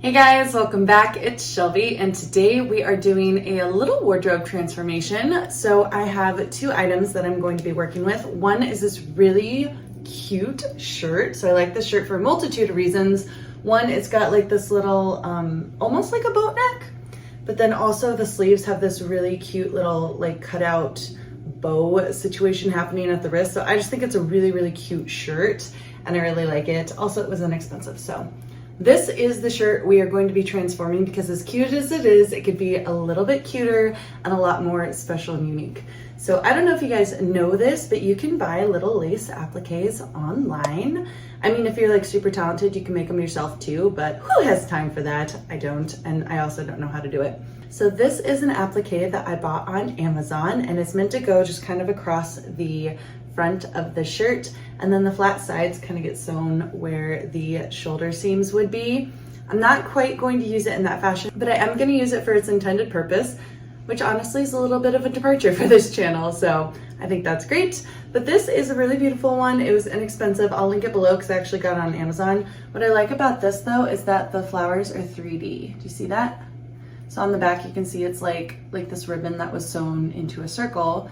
Hey guys, welcome back. It's Shelby and today we are doing a little wardrobe transformation. So I have two items that I'm going to be working with. One is this really cute shirt. So I like this shirt for a multitude of reasons. One, it's got like this little, almost like a boat neck, but then also the sleeves have this really cute little like cutout bow situation happening at the wrist. So I just think it's a really, really cute shirt and I really like it. Also, it was inexpensive, so. This is the shirt we are going to be transforming because as cute as it is, it could be a little bit cuter and a lot more special and unique. So I don't know if you guys know this, but you can buy little lace appliques online. I mean, if you're like super talented, you can make them yourself too, but who has time for that? I don't, and I also don't know how to do it. So this is an applique that I bought on Amazon and it's meant to go just kind of across the front of the shirt, and then the flat sides kind of get sewn where the shoulder seams would be. I'm not quite going to use it in that fashion, but I am going to use it for its intended purpose, which honestly is a little bit of a departure for this channel, so I think that's great. But this is a really beautiful one. It was inexpensive. I'll link it below because I actually got it on Amazon. What I like about this though is that the flowers are 3D. Do you see that? So on the back you can see it's like this ribbon that was sewn into a circle.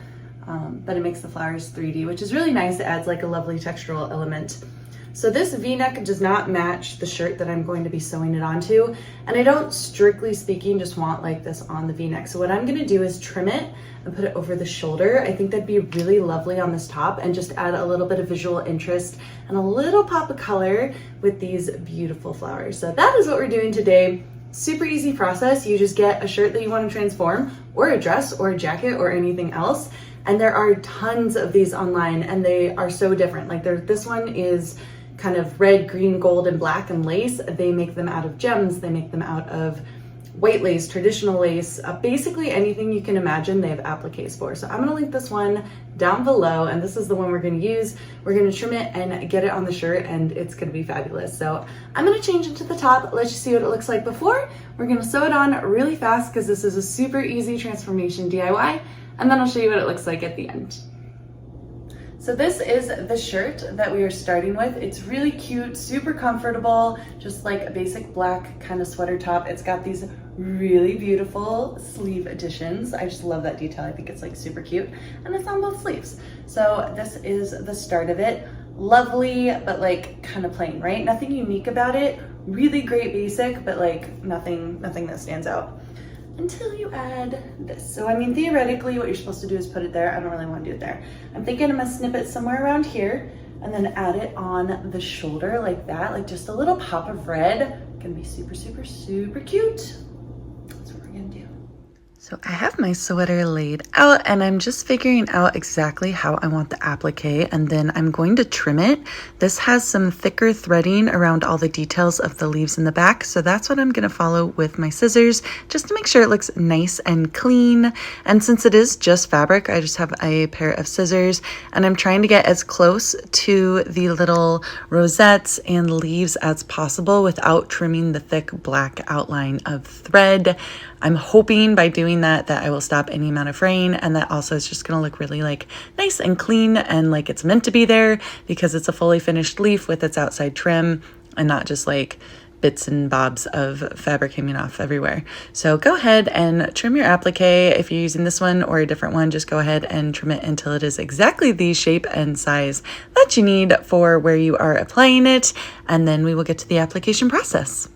But it makes the flowers 3D, which is really nice. It adds like a lovely textural element. So this V-neck does not match the shirt that I'm going to be sewing it onto. And I don't, strictly speaking, just want like this on the V-neck. So what I'm gonna do is trim it and put it over the shoulder. I think that'd be really lovely on this top and just add a little bit of visual interest and a little pop of color with these beautiful flowers. So that is what we're doing today. Super easy process. You just get a shirt that you want to transform, or a dress or a jacket or anything else. And there are tons of these online and they are so different. Like this one is kind of red, green, gold, and black and lace. They make them out of gems. They make them out of white lace, traditional lace, basically anything you can imagine they have appliques for. So I'm gonna link this one down below and this is the one we're gonna use. We're gonna trim it and get it on the shirt and it's gonna be fabulous. So I'm gonna change it to the top. Let's just see what it looks like before. We're gonna sew it on really fast because this is a super easy transformation DIY. And then I'll show you what it looks like at the end. So this is the shirt that we are starting with. It's really cute, super comfortable, just like a basic black kind of sweater top. It's got these really beautiful sleeve additions. I just love that detail. I think it's like super cute. And it's on both sleeves. So this is the start of it. Lovely, but like kind of plain, right? Nothing unique about it. Really great basic, but like nothing that stands out. Until you add this. So I mean, theoretically what you're supposed to do is put it there. I don't really want to do it there. I'm thinking I'm gonna snip it somewhere around here and then add it on the shoulder like that, like just a little pop of red. Gonna be super, super, super cute. That's what we're gonna do. So I have my sweater laid out and I'm just figuring out exactly how I want the applique and then I'm going to trim it. This has some thicker threading around all the details of the leaves in the back. So that's what I'm gonna follow with my scissors just to make sure it looks nice and clean. And since it is just fabric, I just have a pair of scissors and I'm trying to get as close to the little rosettes and leaves as possible without trimming the thick black outline of thread. I'm hoping by doing that I will stop any amount of fraying and that also is just gonna look really like nice and clean and like it's meant to be there because it's a fully finished leaf with its outside trim and not just like bits and bobs of fabric hanging off everywhere. So go ahead and trim your applique. If you're using this one or a different one, just go ahead and trim it until it is exactly the shape and size that you need for where you are applying it. And then we will get to the application process.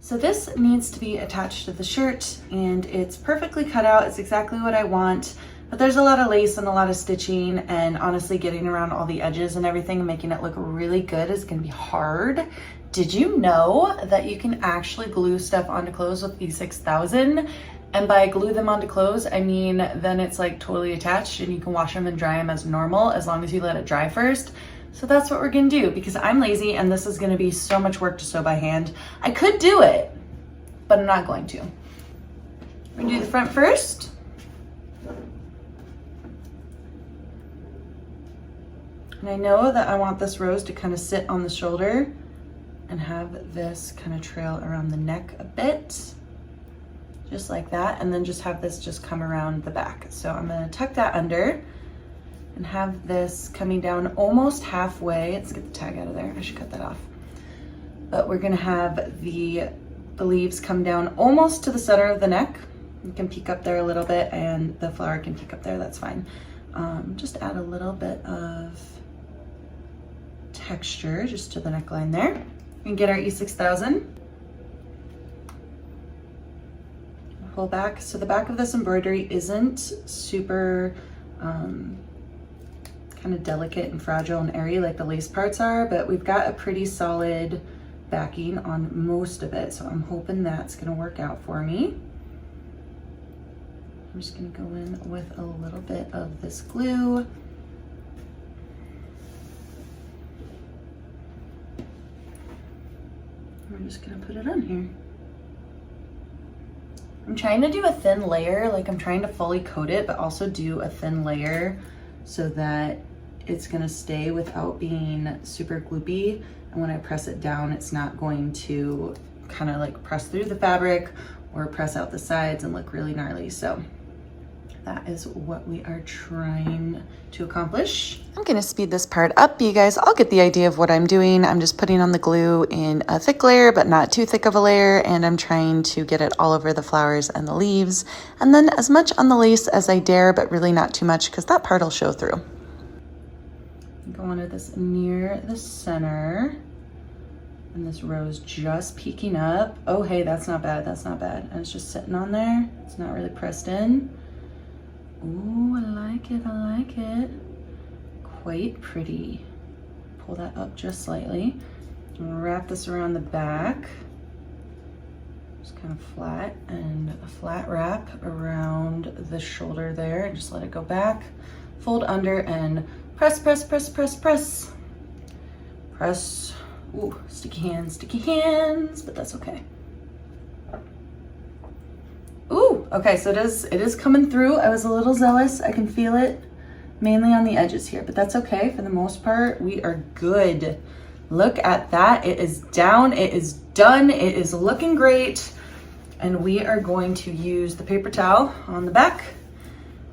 So this needs to be attached to the shirt and it's perfectly cut out. It's exactly what I want, but there's a lot of lace and a lot of stitching and honestly getting around all the edges and everything and making it look really good is gonna be hard. Did you know that you can actually glue stuff onto clothes with E6000? And by glue them onto clothes, I mean, then it's like totally attached and you can wash them and dry them as normal as long as you let it dry first. So that's what we're gonna do because I'm lazy and this is gonna be so much work to sew by hand. I could do it, but I'm not going to. We're gonna do the front first. And I know that I want this rose to kind of sit on the shoulder and have this kind of trail around the neck a bit, just like that. And then just have this just come around the back. So I'm gonna tuck that under and have this coming down almost halfway. Let's get the tag out of there. I should cut that off. But we're gonna have the the leaves come down almost to the center of the neck. You can peek up there a little bit and the flower can peek up there, that's fine. Just add a little bit of texture just to the neckline there. And get our E6000. Pull back. So the back of this embroidery isn't super kind of delicate and fragile and airy like the lace parts are, but we've got a pretty solid backing on most of it. So I'm hoping that's gonna work out for me. I'm just gonna go in with a little bit of this glue. I'm just gonna put it on here. I'm trying to do a thin layer, like I'm trying to fully coat it, but also do a thin layer so that it's gonna stay without being super gloopy. And when I press it down, it's not going to kind of like press through the fabric or press out the sides and look really gnarly. So that is what we are trying to accomplish. I'm gonna speed this part up, you guys. I'll get the idea of what I'm doing. I'm just putting on the glue in a thick layer, but not too thick of a layer, and I'm trying to get it all over the flowers and the leaves, and then as much on the lace as I dare, but really not too much because that part will show through. Go into this near the center, and this rose just peeking up. Oh, hey, that's not bad, that's not bad. And it's just sitting on there. It's not really pressed in. Ooh, I like it, I like it. Quite pretty. Pull that up just slightly. I'm gonna wrap this around the back. Just kind of flat, and a flat wrap around the shoulder there, and just let it go back. Fold under and press, press, press, press, press. Press. Ooh, sticky hands, but that's okay. Ooh, okay, so it is coming through. I was a little zealous. I can feel it mainly on the edges here, but that's okay. For the most part, we are good. Look at that. It is down. It is done. It is looking great. And we are going to use the paper towel on the back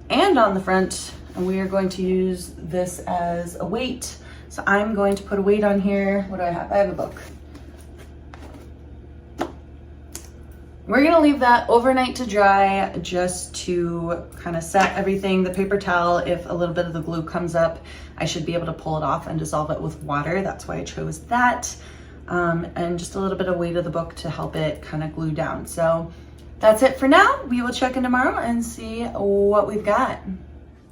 and on the front. And we are going to use this as a weight. So I'm going to put a weight on here. What do I have? I have a book. We're gonna leave that overnight to dry just to kind of set everything. The paper towel, if a little bit of the glue comes up, I should be able to pull it off and dissolve it with water. That's why I chose that. And just a little bit of weight of the book to help it kind of glue down. So that's it for now. We will check in tomorrow and see what we've got.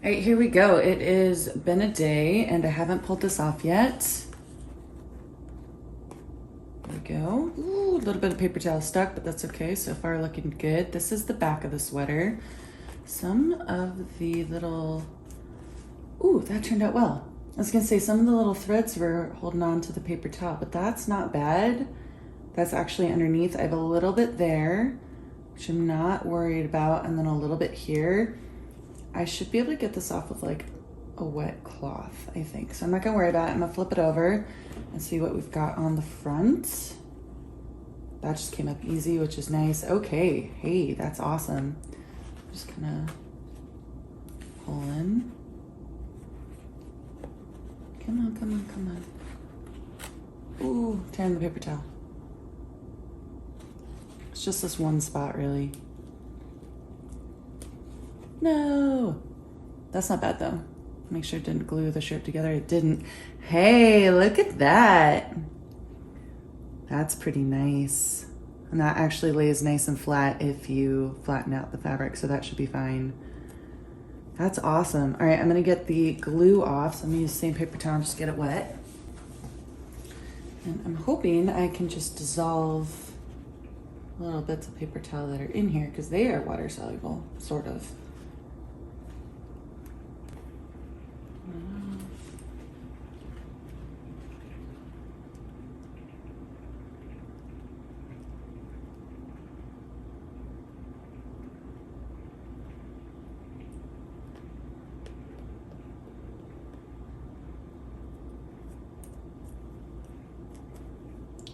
All right, here we go. It has been a day and I haven't pulled this off yet. There we go. Ooh, a little bit of paper towel stuck, but that's okay. So far looking good. This is the back of the sweater. Some of the little, ooh, that turned out well. I was gonna say some of the little threads were holding on to the paper towel, but that's not bad. That's actually underneath. I have a little bit there, which I'm not worried about, and then a little bit here. I should be able to get this off with like a wet cloth, I think. So I'm not gonna worry about it. I'm gonna flip it over and see what we've got on the front. That just came up easy, which is nice. Okay, hey, that's awesome. Just gonna pull in. Come on, come on, come on. Ooh, tearing the paper towel. It's just this one spot, really. No, that's not bad though. Make sure it didn't glue the shirt together. It didn't. Hey, look at that. That's pretty nice. And that actually lays nice and flat if you flatten out the fabric, so that should be fine. That's awesome. All right, I'm gonna get the glue off. So I'm gonna use the same paper towel and just get it wet. And I'm hoping I can just dissolve little bits of paper towel that are in here because they are water soluble, sort of.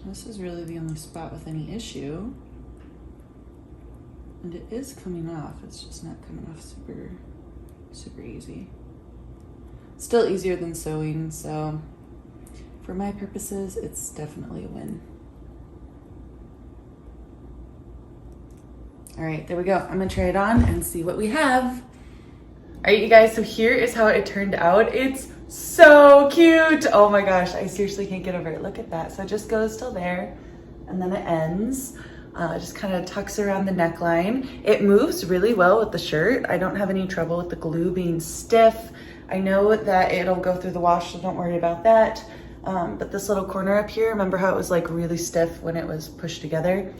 This is really the only spot with any issue. And it is coming off. It's just not coming off super easy. Still easier than sewing, so for my purposes, it's definitely a win. All right, there we go. I'm gonna try it on and see what we have. All right, you guys, so here is how it turned out. It's so cute. Oh my gosh, I seriously can't get over it. Look at that. So it just goes till there and then it ends. Just kind of tucks around the neckline. It moves really well with the shirt. I don't have any trouble with the glue being stiff. I know that it'll go through the wash, so don't worry about that. But this little corner up here, remember how it was like really stiff when it was pushed together?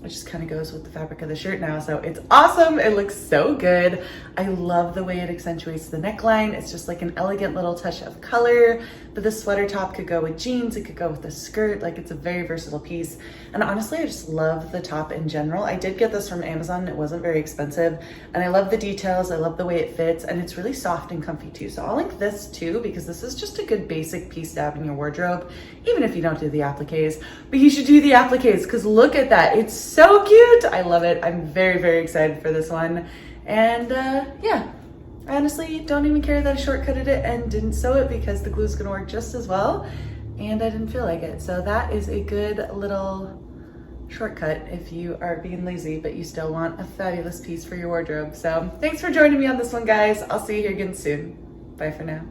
It just kind of goes with the fabric of the shirt now. So it's awesome. It looks so good. I love the way it accentuates the neckline. It's just like an elegant little touch of color, but the sweater top could go with jeans. It could go with a skirt. Like, it's a very versatile piece. And honestly, I just love the top in general. I did get this from Amazon. It wasn't very expensive. And I love the details. I love the way it fits, and it's really soft and comfy too. So I'll link this too, because this is just a good basic piece to have in your wardrobe, even if you don't do the appliques. But you should do the appliques, because look at that. It's so cute. I love it. I'm very, very excited for this one. And yeah, I honestly don't even care that I shortcutted it and didn't sew it, because the glue is gonna work just as well, and I didn't feel like it. So that is a good little shortcut if you are being lazy, but you still want a fabulous piece for your wardrobe. So thanks for joining me on this one, guys. I'll see you here again soon. Bye for now.